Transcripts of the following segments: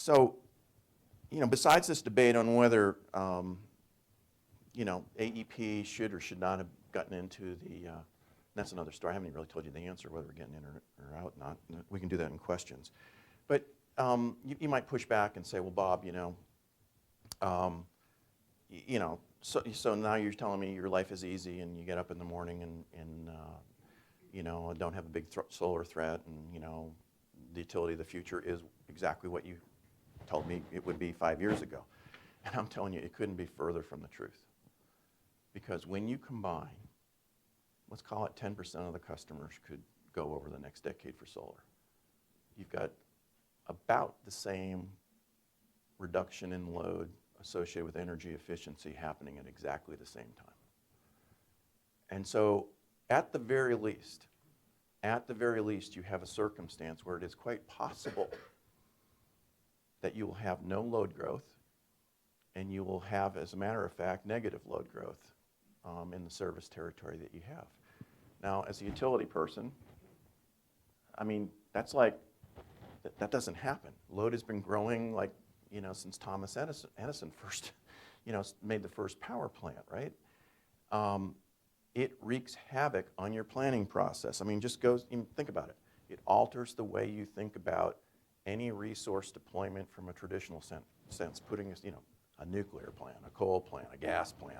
So, besides this debate on whether, AEP should or should not have gotten into the, that's another story. I haven't even really told you the answer, whether we're getting in or out, not. We can do that in questions. But you might push back and say, well, Bob, so now you're telling me your life is easy and you get up in the morning and don't have a big solar threat, and, the utility of the future is exactly what you told me it would be 5 years ago. And I'm telling you, it couldn't be further from the truth. Because when you combine, let's call it 10% of the customers could go over the next decade for solar. You've got about the same reduction in load associated with energy efficiency happening at exactly the same time. And so at the very least, you have a circumstance where it is quite possible that you will have no load growth, and you will have, as a matter of fact, negative load growth in the service territory that you have. Now, as a utility person, I mean, that's like, that doesn't happen. Load has been growing since Thomas Edison first, made the first power plant, right? It wreaks havoc on your planning process. I mean, think about it. It alters the way you think about any resource deployment from a traditional sense, putting a nuclear plant, a coal plant, a gas plant,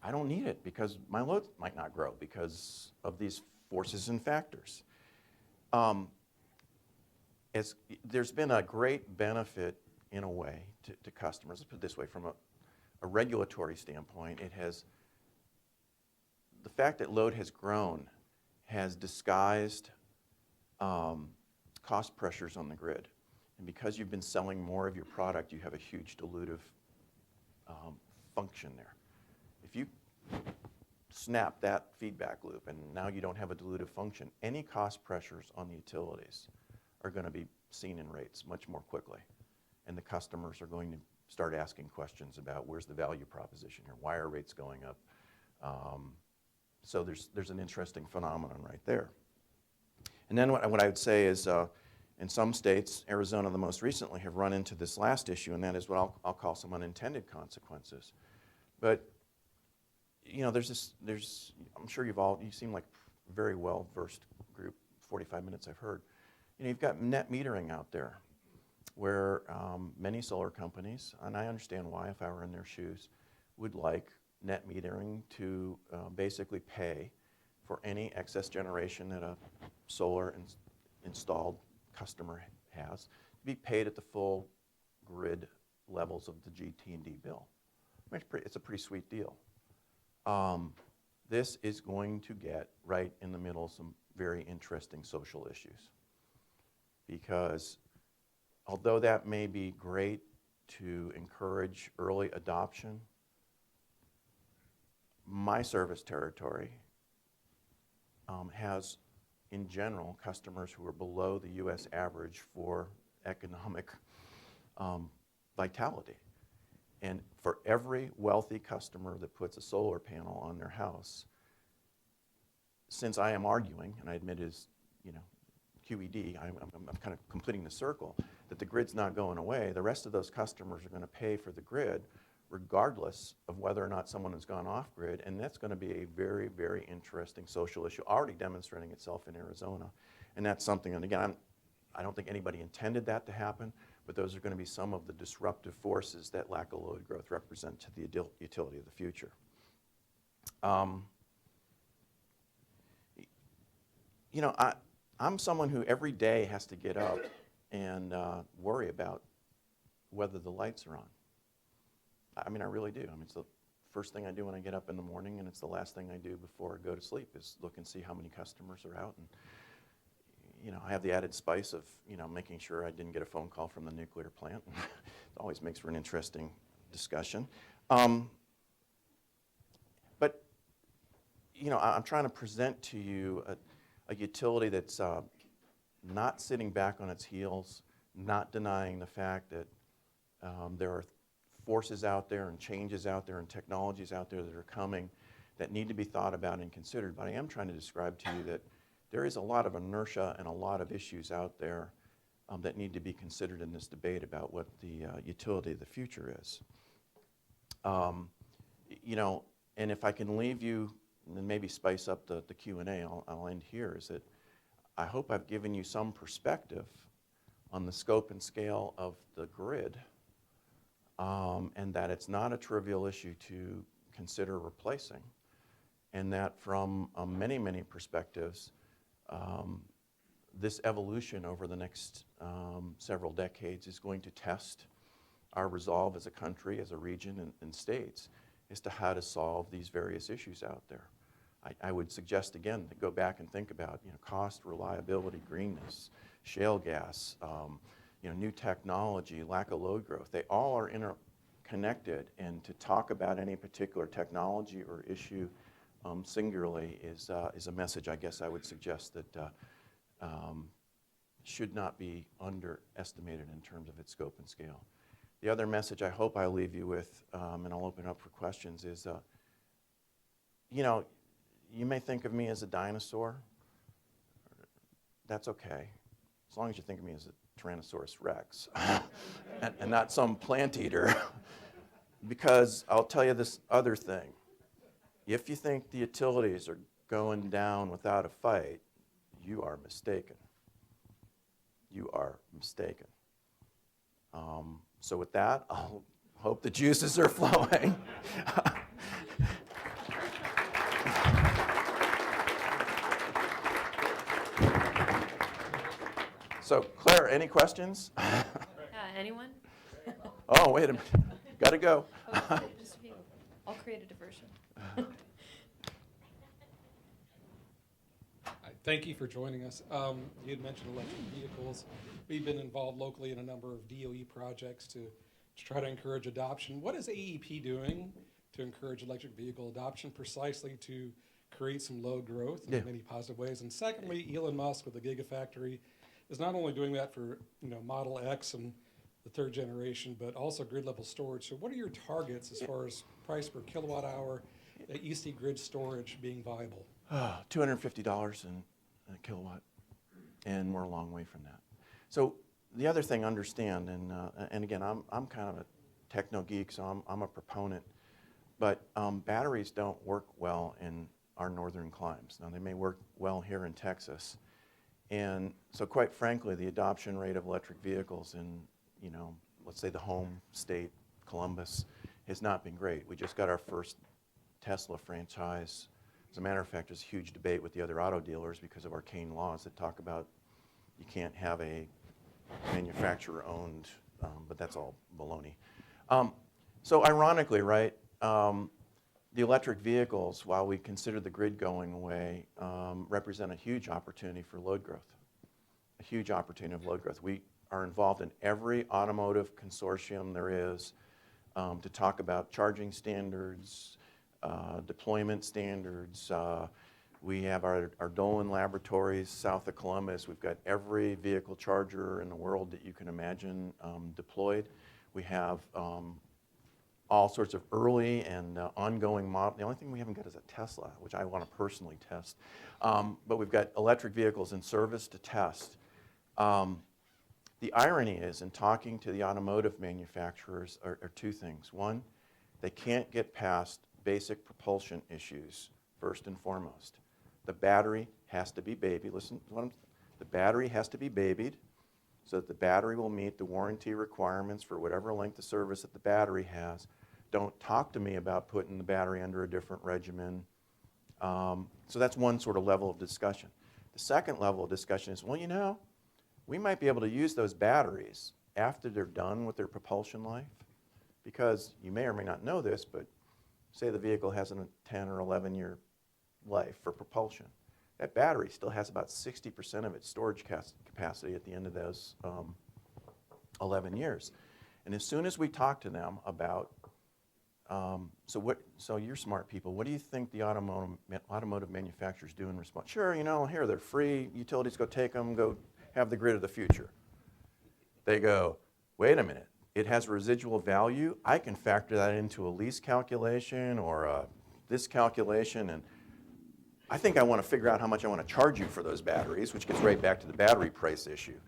I don't need it because my load might not grow because of these forces and factors. There's been a great benefit, in a way, to customers. Let's put it this way, from a regulatory standpoint, the fact that load has grown has disguised cost pressures on the grid. And because you've been selling more of your product, you have a huge dilutive function there. If you snap that feedback loop and now you don't have a dilutive function, any cost pressures on the utilities are going to be seen in rates much more quickly. And the customers are going to start asking questions about where's the value proposition here? Why are rates going up? So there's an interesting phenomenon right there. And then what I would say is in some states, Arizona the most recently, have run into this last issue, and that is what I'll call some unintended consequences. But I'm sure you seem like a very well-versed group, 45 minutes I've heard. You've got net metering out there where many solar companies, and I understand why if I were in their shoes, would like net metering to basically pay for any excess generation that a solar installed customer has to be paid at the full grid levels of the GT&D bill. I mean, it's a pretty sweet deal. This is going to get right in the middle of some very interesting social issues. Because although that may be great to encourage early adoption, my service territory has, in general, customers who are below the U.S. average for economic vitality. And for every wealthy customer that puts a solar panel on their house, since I am arguing, and I admit it is, QED, I'm kind of completing the circle, that the grid's not going away, the rest of those customers are going to pay for the grid regardless of whether or not someone has gone off grid, and that's going to be a very, very interesting social issue, already demonstrating itself in Arizona. And that's something, and again, I don't think anybody intended that to happen, but those are going to be some of the disruptive forces that lack of load growth represent to the utility of the future. I'm someone who every day has to get up and worry about whether the lights are on. I mean, I really do. I mean, it's the first thing I do when I get up in the morning, and it's the last thing I do before I go to sleep is look and see how many customers are out. And I have the added spice of making sure I didn't get a phone call from the nuclear plant. It always makes for an interesting discussion. But I'm trying to present to you a utility that's not sitting back on its heels, not denying the fact that there are forces out there and changes out there and technologies out there that are coming that need to be thought about and considered. But I am trying to describe to you that there is a lot of inertia and a lot of issues out there that need to be considered in this debate about what the utility of the future is. You know, and if I can leave you and maybe spice up the Q&A, I'll end here, is that I hope I've given you some perspective on the scope and scale of the grid, and that it's not a trivial issue to consider replacing, and that from many, many perspectives, this evolution over the next several decades is going to test our resolve as a country, as a region, and states as to how to solve these various issues out there. I would suggest again to go back and think about, you know, cost, reliability, greenness, shale gas, you know, new technology, lack of load growth. They all are interconnected, and to talk about any particular technology or issue singularly is a message I guess I would suggest that should not be underestimated in terms of its scope and scale. The other message I hope I leave you with, and I'll open up for questions, is, you know, you may think of me as a dinosaur. That's okay, as long as you think of me as a Tyrannosaurus Rex and not some plant eater. Because I'll tell you this other thing. If you think the utilities are going down without a fight, you are mistaken. You are mistaken. So with that, I'll hope the juices are flowing. So Claire, any questions? Anyone? Oh, wait a minute. Gotta go. Oh, just a few. I'll create a diversion. Thank you for joining us. You had mentioned electric vehicles. We've been involved locally in a number of DOE projects to try to encourage adoption. What is AEP doing to encourage electric vehicle adoption precisely to create some load growth in many positive ways? And secondly, Elon Musk with the Gigafactory is not only doing that for Model X and the third generation, but also grid level storage. So what are your targets as far as price per kilowatt hour that you see grid storage being viable? $250 a kilowatt, and we're a long way from that. So the other thing, understand, and again, I'm kind of a techno geek, so I'm a proponent, but batteries don't work well in our northern climes. Now, they may work well here in Texas, and so quite frankly, the adoption rate of electric vehicles in, let's say the home state, Columbus, has not been great. We just got our first Tesla franchise. As a matter of fact, there's a huge debate with the other auto dealers because of arcane laws that talk about you can't have a manufacturer-owned, but that's all baloney. So ironically, right, the electric vehicles, while we consider the grid going away, represent a huge opportunity for load growth, a huge opportunity of load growth. We are involved in every automotive consortium there is to talk about charging standards, deployment standards. We have our Dolan laboratories south of Columbus. We've got every vehicle charger in the world that you can imagine deployed. We have all sorts of early and ongoing models. The only thing we haven't got is a Tesla, which I want to personally test. But we've got electric vehicles in service to test. The irony is, in talking to the automotive manufacturers, are two things. One, they can't get past basic propulsion issues, first and foremost. The battery has to be babied. Listen, the battery has to be babied so that the battery will meet the warranty requirements for whatever length of service that the battery has. Don't talk to me about putting the battery under a different regimen. So that's one sort of level of discussion. The second level of discussion is, well, we might be able to use those batteries after they're done with their propulsion life, because you may or may not know this, but say the vehicle has a 10 or 11 year life for propulsion. That battery still has about 60% of its storage capacity at the end of those 11 years. And as soon as we talk to them about, so you're smart people, what do you think the automotive manufacturers do in response? Sure, here, they're free, utilities go take them, go have the grid of the future. They go, wait a minute. It has residual value. I can factor that into a lease calculation or this calculation, and I think I want to figure out how much I want to charge you for those batteries, which gets right back to the battery price issue.